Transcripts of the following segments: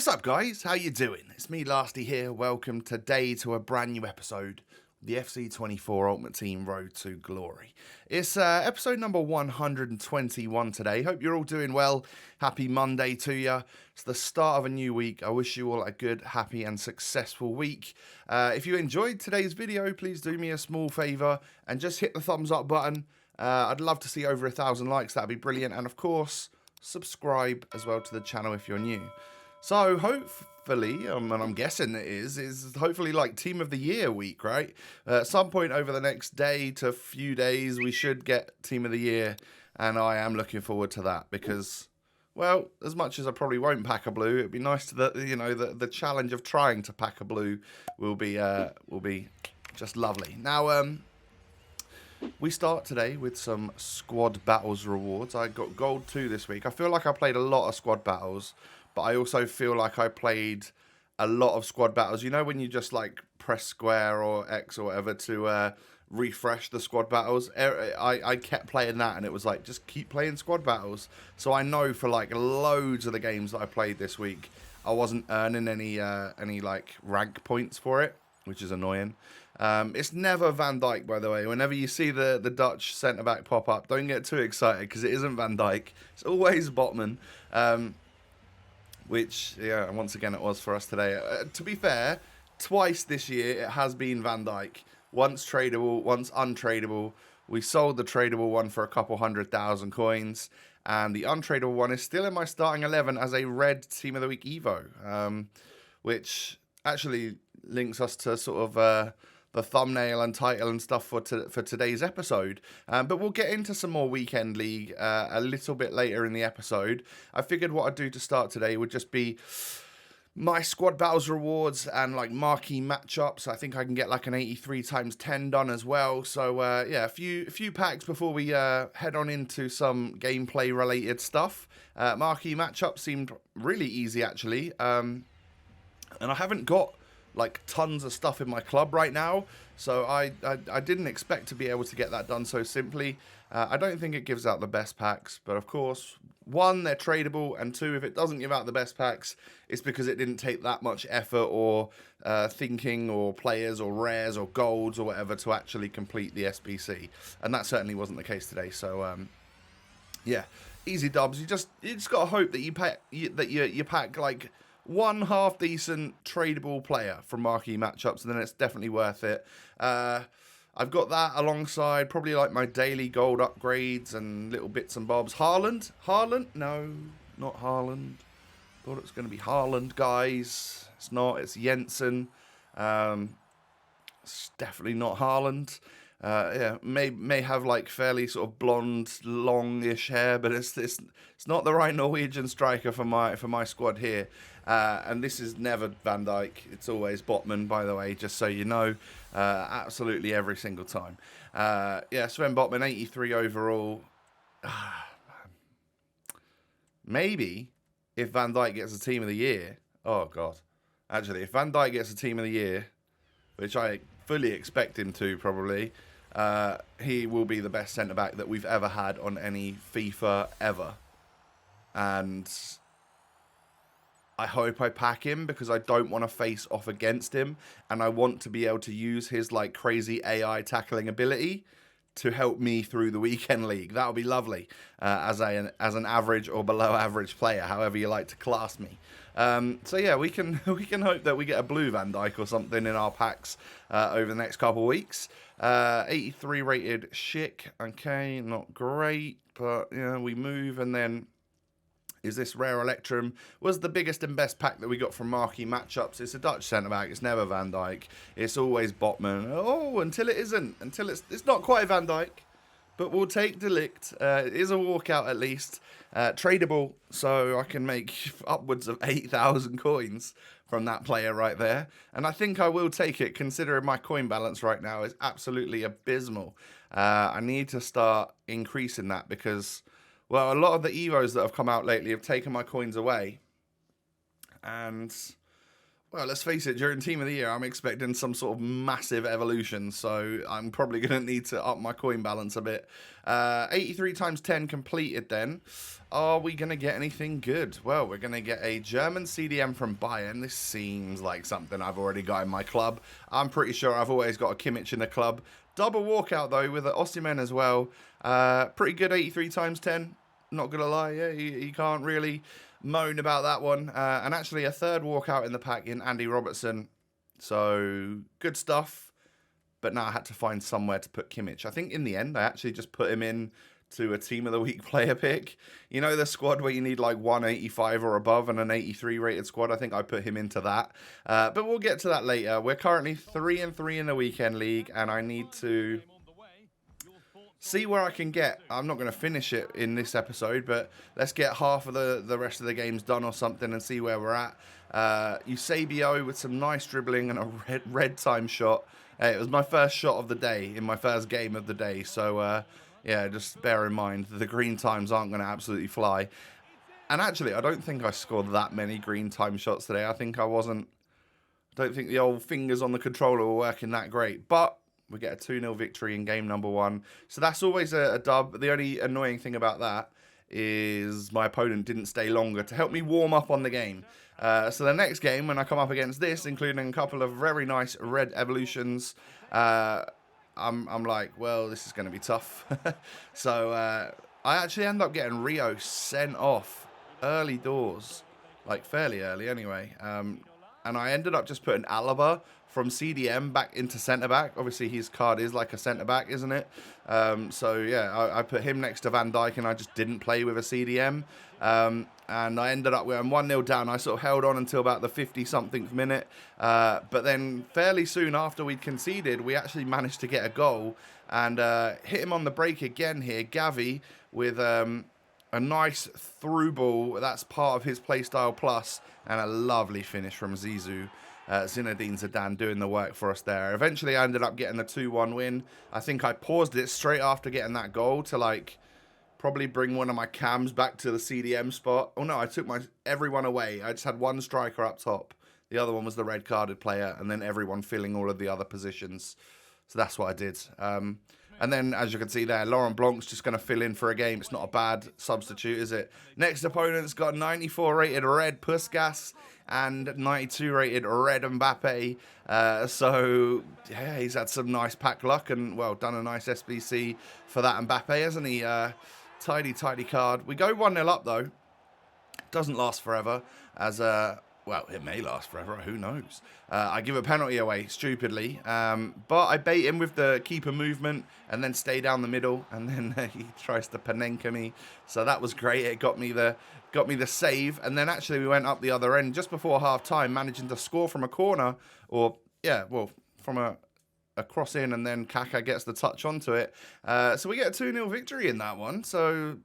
What's up, guys? How you doing? It's me, Lasty here. Welcome today to a brand new episode of the FC24 Ultimate Team Road to Glory. It's episode number 121 today. Hope you're all doing well. Happy Monday to you. It's the start of a new week. I wish you all a good, happy and successful week. If you enjoyed today's video, please do me a small favour and just hit the thumbs up button. I'd love to see over 1,000 likes. That'd be brilliant. And of course, subscribe as well to the channel if you're new. So hopefully, and I'm guessing it is hopefully like Team of the Year week, right? At some point over the next day to few days, we should get Team of the Year, and I am looking forward to that because, well, as much as I probably won't pack a blue, it'd be nice to the challenge of trying to pack a blue will be just lovely. Now, we start today with some squad battles rewards. I got gold 2 this week. I feel like I played a lot of squad battles, but I also feel like I played a lot of squad battles. You know when you just like press square or X or whatever to refresh the squad battles? I kept playing that and it was like, just keep playing squad battles. So I know for like loads of the games that I played this week, I wasn't earning any like rank points for it, which is annoying. It's never Van Dijk, by the way. Whenever you see the Dutch centre-back pop up, don't get too excited because it isn't Van Dijk. It's always Botman. Which, yeah, once again, it was for us today. To be fair, twice this year, it has been Van Dijk. Once tradable, once untradeable. We sold the tradable one for a couple 100,000 coins. And the untradeable one is still in my starting 11 as a red Team of the Week EVO. Which actually links us to sort of the thumbnail and title and stuff for today's episode. But we'll get into some more Weekend League a little bit later in the episode. I figured what I'd do to start today would just be my squad battles rewards and like marquee matchups. I think I can get like an 83 times 10 done as well. So yeah, a few packs before we head on into some gameplay related stuff. Marquee matchups seemed really easy actually. And I haven't got like tons of stuff in my club right now, so I didn't expect to be able to get that done so simply. I don't think it gives out the best packs, but of course, 1, they're tradable, and 2, if it doesn't give out the best packs, it's because it didn't take that much effort or thinking or players or rares or golds or whatever to actually complete the SBC, and that certainly wasn't the case today. So yeah, easy dubs. You just gotta hope that you pack like one half decent tradable player from marquee matchups, and then it's definitely worth it. I've got that alongside probably like my daily gold upgrades and little bits and bobs. Haaland? No, not Haaland. Thought it was going to be Haaland, guys. It's not. It's Jensen. It's definitely not Haaland. Yeah, may have like fairly sort of blonde, longish hair, but it's not the right Norwegian striker for my squad here. And this is never Van Dijk. It's always Botman, by the way, just so you know. Absolutely every single time. Yeah, Sven Botman, 83 overall. Maybe if Van Dijk gets a Team of the Year. Oh God, actually, if Van Dijk gets a Team of the Year, which I fully expect him to probably, he will be the best centre-back that we've ever had on any FIFA ever. And I hope I pack him because I don't want to face off against him, and I want to be able to use his like crazy AI tackling ability to help me through the Weekend League. That would be lovely as an average or below average player, however you like to class me. So yeah, we can hope that we get a blue Van Dijk or something in our packs over the next couple of weeks. 83 rated Schick. Okay, not great, but yeah, we move. And then is this rare Electrum? Was the biggest and best pack that we got from marquee matchups. It's a Dutch centre back. It's never Van Dijk. It's always Botman. Oh, until it isn't. Until it's not quite Van Dijk. But we'll take Delict. It is a walkout at least. Tradable, so I can make upwards of 8,000 coins from that player right there. And I think I will take it, considering my coin balance right now is absolutely abysmal. I need to start increasing that because, well, a lot of the EVOs that have come out lately have taken my coins away. And Well, let's face it, during Team of the Year, I'm expecting some sort of massive evolution, so I'm probably going to need to up my coin balance a bit. 83 times 10 completed then. Are we going to get anything good? Well, we're going to get a German CDM from Bayern. This seems like something I've already got in my club. I'm pretty sure I've always got a Kimmich in the club. Double walkout, though, with an Osimhen as well. Pretty good 83 times 10. Not going to lie, yeah, you can't really moan about that one. And actually a third walkout in the pack in Andy Robertson. So good stuff. But now I had to find somewhere to put Kimmich. I think in the end I actually just put him in to a Team of the Week player pick. You know, the squad where you need like 185 or above and an 83 rated squad. I think I put him into that. But we'll get to that later. We're currently 3-3 in the weekend league, and I need to see where I can get. I'm not going to finish it in this episode, but let's get half of the rest of the games done or something and see where we're at. Eusebio with some nice dribbling and a red time shot. It was my first shot of the day in my first game of the day. So, yeah, just bear in mind the green times aren't going to absolutely fly. And actually, I don't think I scored that many green time shots today. I don't think the old fingers on the controller were working that great. But we get a 2-0 victory in game number 1. So that's always a dub. The only annoying thing about that is my opponent didn't stay longer to help me warm up on the game. So the next game, when I come up against this, including a couple of very nice red evolutions, I'm like, well, this is going to be tough. So I actually end up getting Rio sent off early doors, like fairly early anyway. And I ended up just putting Alaba from CDM back into centre-back. Obviously, his card is like a centre-back, isn't it? So, yeah, I put him next to Van Dijk, and I just didn't play with a CDM. And I ended up with 1-0 down. I sort of held on until about the 50-something minute. But then fairly soon after we'd conceded, we actually managed to get a goal and hit him on the break again here. Gavi with a nice through ball. That's part of his playstyle plus, and a lovely finish from Zizou. Zinedine Zidane doing the work for us there. Eventually, I ended up getting the 2-1 win. I think I paused it straight after getting that goal to, like, probably bring one of my cams back to the CDM spot. Oh, no, I took everyone away. I just had one striker up top. The other one was the red-carded player, and then everyone filling all of the other positions. So that's what I did. And then, as you can see there, Laurent Blanc's just going to fill in for a game. It's not a bad substitute, is it? Next opponent's got 94 rated red Puskas and 92 rated red Mbappe. So, yeah, he's had some nice pack luck and, well, done a nice SBC for that Mbappe, hasn't he? Tidy card. We go 1-0 up, though. Doesn't last forever, as well, it may last forever, who knows. I give a penalty away, stupidly. But I bait him with the keeper movement and then stay down the middle. And then he tries to Panenka me. So that was great. It got me the save. And then actually we went up the other end just before half-time, managing to score from a corner. Or, yeah, well, from a cross in, and then Kaka gets the touch onto it. So we get a 2-0 victory in that one. So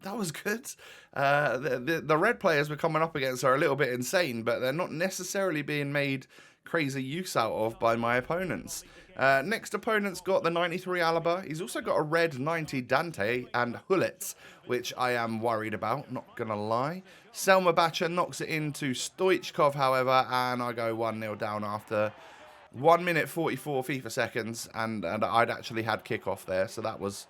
that was good. The red players we're coming up against are a little bit insane, but they're not necessarily being made crazy use out of by my opponents. Next opponent's got the 93 Alaba. He's also got a red 90 Dante and Hullets, which I am worried about, not going to lie. Selma Bacha knocks it into Stoichkov, however, and I go 1-0 down after 1 minute 44 FIFA seconds, and I'd actually had kickoff there, so that was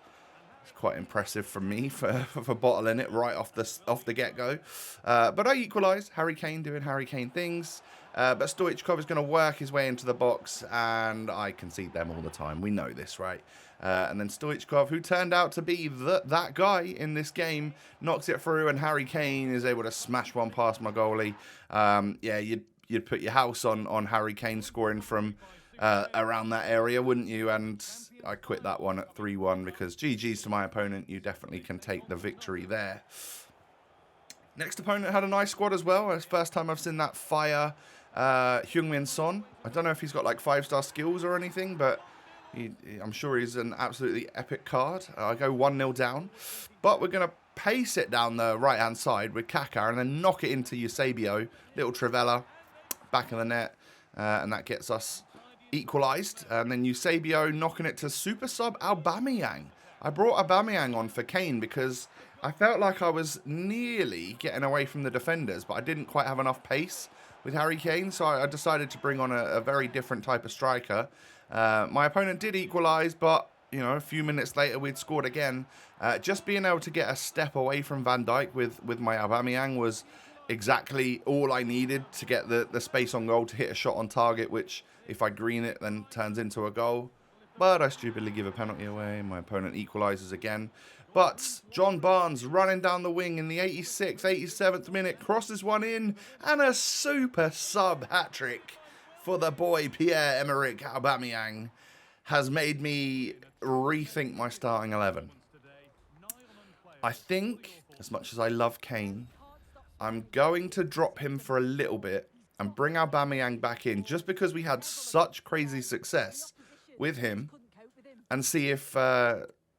quite impressive from me for bottling it right off the get-go. But I equalised. Harry Kane doing Harry Kane things. But Stoichkov is going to work his way into the box, and I concede them all the time. We know this, right? And then Stoichkov, who turned out to be that guy in this game, knocks it through, and Harry Kane is able to smash one past my goalie. Yeah, you'd put your house on Harry Kane scoring from around that area, wouldn't you? And I quit that one at 3-1 because GG's to my opponent. You definitely can take the victory there. Next opponent had a nice squad as well. It's the first time I've seen that fire Heung-min Son. I don't know if he's got like 5-star skills or anything, but I'm sure he's an absolutely epic card. I go 1-0 down, but we're going to pace it down the right-hand side with Kaka and then knock it into Eusebio. Little Trivella, back of the net, and that gets us equalised. And then Eusebio knocking it to super sub Aubameyang. I brought Aubameyang on for Kane because I felt like I was nearly getting away from the defenders, but I didn't quite have enough pace. with Harry Kane, so I decided to bring on a very different type of striker. My opponent did equalise, but you know, a few minutes later we'd scored again. Just being able to get a step away from Van Dijk with my Aubameyang was exactly all I needed to get the space on goal to hit a shot on target, which if I green it then turns into a goal. But I stupidly give a penalty away. My opponent equalises again. But John Barnes running down the wing in the 86th, 87th minute, crosses one in, and a super sub hat-trick for the boy Pierre-Emerick Aubameyang has made me rethink my starting 11. I think, as much as I love Kane, I'm going to drop him for a little bit and bring Aubameyang back in just because we had such crazy success with him and see if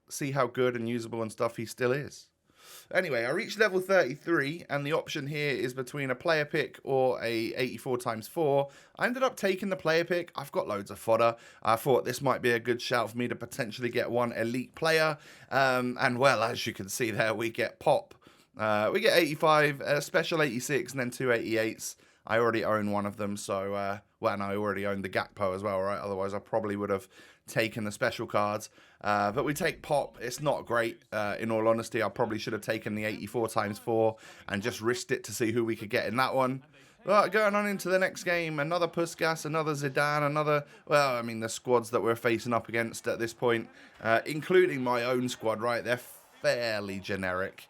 see how good and usable and stuff he still is. Anyway, I reached level 33 and the option here is between a player pick or a 84x4. I ended up taking the player pick. I've got loads of fodder. I thought this might be a good shout for me to potentially get one elite player. And well, as you can see there, we get Pop. We get 85, a special 86 and then two 88s. I already own one of them, so, well, and I already owned the Gakpo as well, right? Otherwise, I probably would have taken the special cards. But we take Pop. It's not great. In all honesty, I probably should have taken the 84x4 and just risked it to see who we could get in that one. But going on into the next game, another Puskas, another Zidane, another, well, I mean, the squads that we're facing up against at this point, including my own squad, right? They're fairly generic.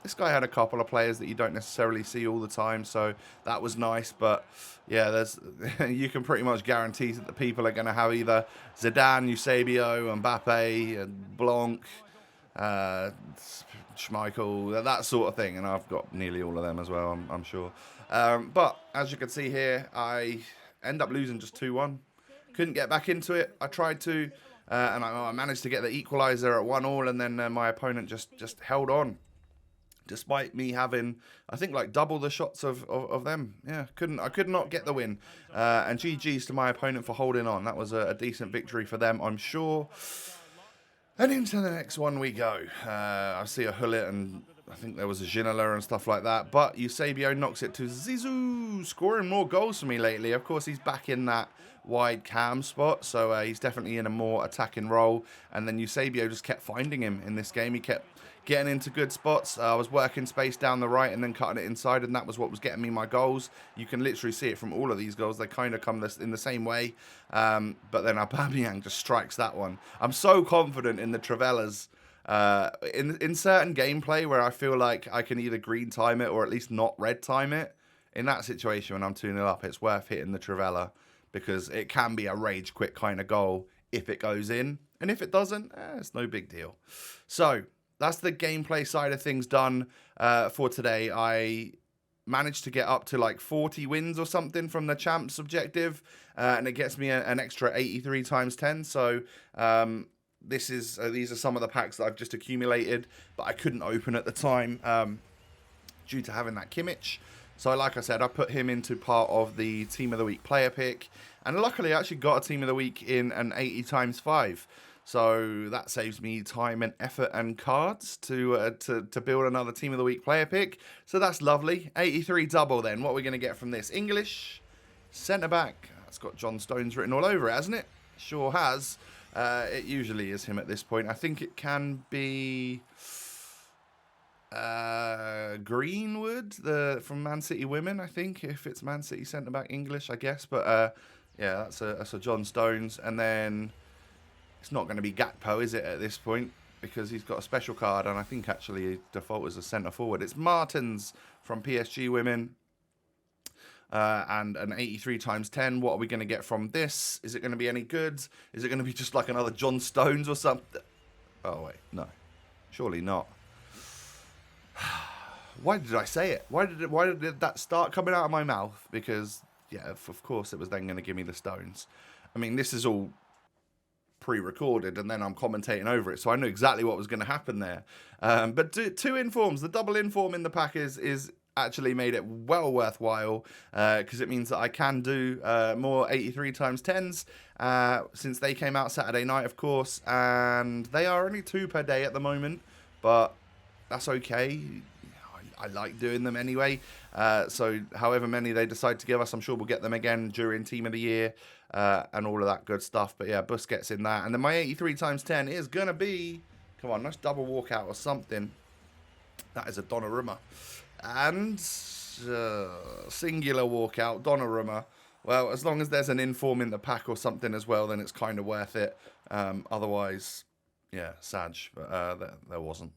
This guy had a couple of players that you don't necessarily see all the time, so that was nice. But yeah, there's you can pretty much guarantee that the people are going to have either Zidane, Eusebio, Mbappe, Blanc, Schmeichel, that sort of thing. And I've got nearly all of them as well, I'm sure. But as you can see here, I end up losing just 2-1. Couldn't get back into it. I tried to, and I managed to get the equaliser at 1-1, and then my opponent just held on. Despite me having, I think, like double the shots of them. Yeah, I could not get the win. And GG's to my opponent for holding on. That was a decent victory for them, I'm sure. And into the next one we go. I see a Hullet and I think there was a Ginola and stuff like that. But Eusebio knocks it to Zizou, scoring more goals for me lately. Of course, he's back in that wide cam spot, so he's definitely in a more attacking role. And then Eusebio just kept finding him in this game. He kept getting into good spots. I was working space down the right and then cutting it inside, and that was what was getting me my goals. You can literally see it from all of these goals. They kind of come in the same way. But then Aubameyang just strikes that one. I'm so confident in the Trivellas. In certain gameplay where I feel like I can either green time it or at least not red time it. In that situation when I'm 2-0 up, it's worth hitting the Trivella because it can be a rage quit kind of goal if it goes in. And if it doesn't, it's no big deal. So that's the gameplay side of things done for today. I managed to get up to like 40 wins or something from the champs objective, and it gets me an extra 83 times 10. So these are some of the packs that I've just accumulated, but I couldn't open at the time due to having that Kimmich. So like I said, I put him into part of the Team of the Week player pick, and luckily I actually got a Team of the Week in an 80 times 5. So that saves me time and effort and cards to build another Team of the Week player pick. So that's lovely. 83 double then. What are we going to get from this? English, centre-back. It's got John Stones written all over it, hasn't it? Sure has. It usually is him at this point. I think it can be Greenwood from Man City Women, I think, if it's Man City centre-back English, I guess. But yeah, that's a John Stones. And then it's not going to be Gakpo, is it, at this point? Because he's got a special card, and I think actually default is a centre-forward. It's Martins from PSG Women. And an 83 times 10. What are we going to get from this? Is it going to be any good? Is it going to be just like another John Stones or something? Oh, wait, no. Surely not. Why did I say it? Why did that start coming out of my mouth? Because, yeah, of course it was then going to give me the Stones. I mean, this is all pre-recorded and then I'm commentating over it, so I knew exactly what was going to happen there. But two informs. The double inform in the pack is actually made it well worthwhile because it means that I can do more 83 times 10s since they came out Saturday night, of course, and they are only 2 per day at the moment, but that's okay. I like doing them anyway. So however many they decide to give us, I'm sure we'll get them again during Team of the Year and all of that good stuff. But yeah, Busquets in that. And then my 83 times 10 is going to be, come on, nice double walkout or something. That is a Donnarumma. And singular walkout, Donnarumma. Well, as long as there's an inform in the pack or something as well, then it's kind of worth it. Otherwise, yeah, Sag, but there wasn't.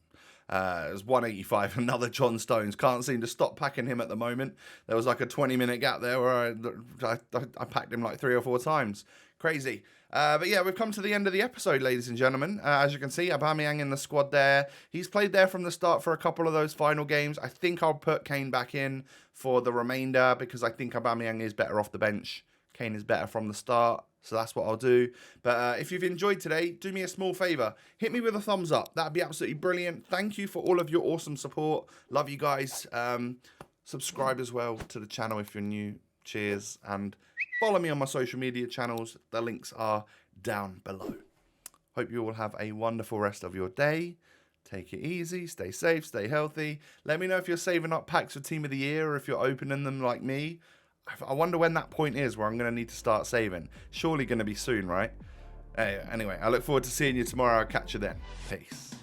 It was 185, another John Stones. Can't seem to stop packing him at the moment. There was like a 20-minute gap there where I packed him like 3 or 4 times. Crazy. But yeah, we've come to the end of the episode, ladies and gentlemen. As you can see, Aubameyang in the squad there. He's played there from the start for a couple of those final games. I think I'll put Kane back in for the remainder because I think Aubameyang is better off the bench. Kane is better from the start, so that's what I'll do. But if you've enjoyed today, do me a small favour. Hit me with a thumbs up. That'd be absolutely brilliant. Thank you for all of your awesome support. Love you guys. Subscribe as well to the channel if you're new. Cheers. And follow me on my social media channels. The links are down below. Hope you all have a wonderful rest of your day. Take it easy. Stay safe. Stay healthy. Let me know if you're saving up packs for Team of the Year or if you're opening them like me. I wonder when that point is where I'm going to need to start saving. Surely going to be soon, right? Anyway, I look forward to seeing you tomorrow. I'll catch you then. Peace.